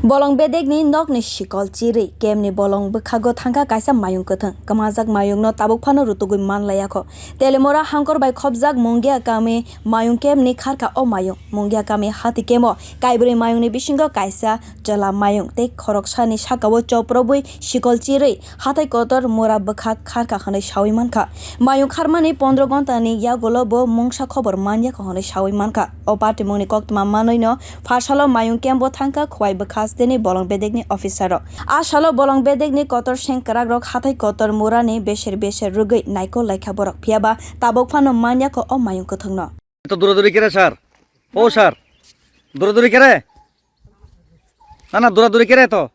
Bolong bedek ni nok ni shikol chiri kem ni bolong bkhago thangka kaisa mayung kothang kamajak mayung no tabuk phano rutugui manlaya kho telemora hangkor bai khopjak munggia kami mayung kem ni kharka o mayung munggia kami hati kemo kaibri mayung ni bisingo kaisa jala mayung te khoroksa ni sakao choprobui shikol chiri hatai kotor mora bkhak kharka khanai shawi mankha mayung kharmani 15 gonta ni yagolo bo mungsa khobor manya khonai shawi mankha o party mungni koktma manoi no phasalo mayung kembo thangka khwai bkhas deni bolong bedek ni officer asalo bolong bedek ni kotor sengkrak rok hatai kotor murani beser rugui naiko laika borok phiaba tabok phano manya ko o mayung kothongno तो दूरदूरी करे sir ओ sir दूरदूरी करे ना दूरदूरी करे तो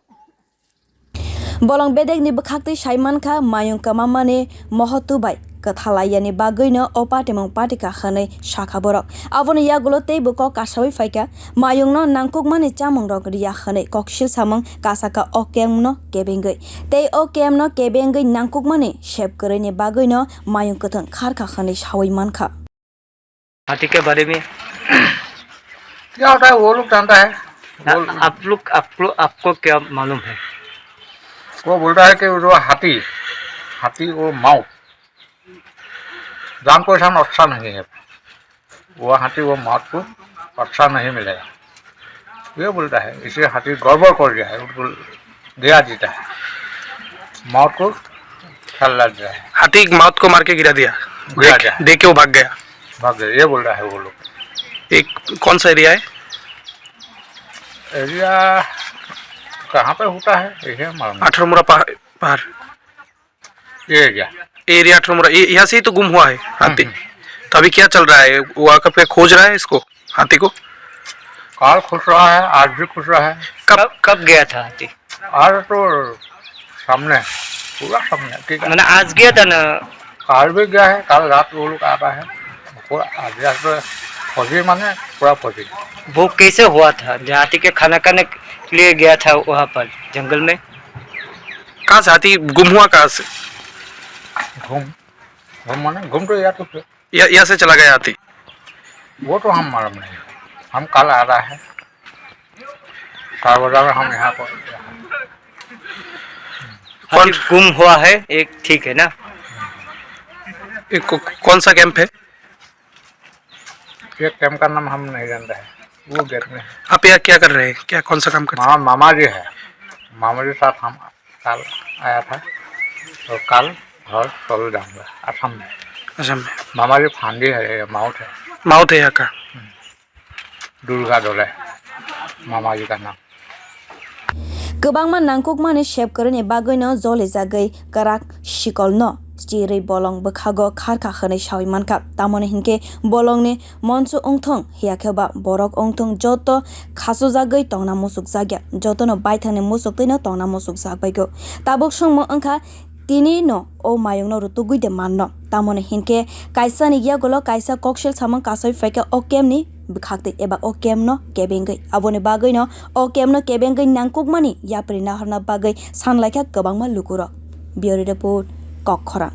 bolong bedek ni bkhakti saimankha mayung kamamani mohotubai kathalayani bagui o patimong patika khanai shakha borok aboni yagulo tei buko kasawi faika mayung no nangkukmani chamung rok riya khanai kokshil samang kasaka o kem no kebengui tei o kem no kebengui nangkukmani shep koroi ni bagui no mayung kothang kharka khanai shawi mankha हाथी के बारे में क्या होता है वो लोग जानता है। आपको क्या मालूम है? वो बोलता है कि वो हाथी हाथी वो माउथ जान पहचान अच्छा नहीं है, वो हाथी वो माउथ को अच्छा नहीं मिलेगा ये बोलता है। इसे हाथी गड़बड़ कर दिया है, उनको दिया जीता है, माउथ को ख्याल लग गया है। हाथी माउथ को मार के गिरा दिया, देख के वो भाग गया ये बोल रहा है वो लोग। एक कौन सा एरिया है? एरिया कहाँ पे होता है ये मालूम नहीं। 18 मुरा पहाड़ ये एरिया एरिया 18 मुरा यहाँ से ही तो गुम हुआ है हाथी। तो अभी क्या चल रहा है? वो आकर पे खोज रहा है इसको, हाथी को। काल खुश रहा है, आज भी खुश रहा है। कब गया था हाथी? आज तो सामने पूरा सामने ठीक है। मैंने आज गया था ना, काल भी गया है, काल रात वो लोग आता है पूरा आज तो फौजी माने पूरा फौजी। वो कैसे हुआ था? जहाँ हाथी के खाना खाने के लिए गया था वहाँ पर जंगल में। कहाँ से हाथी गुम हुआ? कहाँ से घूम घूम माने घूम तो या तो यहाँ से चला गया हाथी? वो तो हम मालूम नहीं, हम कल आ रहा है 4 बजे में हम यहाँ पर। हाथी गुम हुआ है एक, ठीक है ना। कौन सा कैंप है? ये कैंप का नाम हम नहीं जानते हैं, वो गेट में। आप यहाँ क्या कर रहे हैं? क्या कौन सा काम करते हैं? मामा जी है, मामा जी साथ हम कल आया था और कल घर चल जाऊंगा असम में। असम में मामा जी फांदी है, माउथ है, माउथ है यहाँ का। दुर्गा डोले मामा जी का नाम। Kebangma nangkukmani shep koroni bagui no joli jagai karak shikol no chiri bolong bkhago kharka khanai shawi mankha tamoni hinke bolong ni moncho ongthong hiyakheba borok ongthong joto khaso jagai tongna musuk jagya joto no baithani musuk tei no tongna musuk jagbaigo tabuk songmo ongkha tini no o mayung no rutugui de manno tamoni hinke kaisa ni yagolo kaisa kokshel samang kasai faika o kemni bkhakte eba o kemno kebengai aboni bagui no o kemno kebengai nangkukmani yapri naharna bagai sanlaikha kwbangma lukuro biori report kokkhora।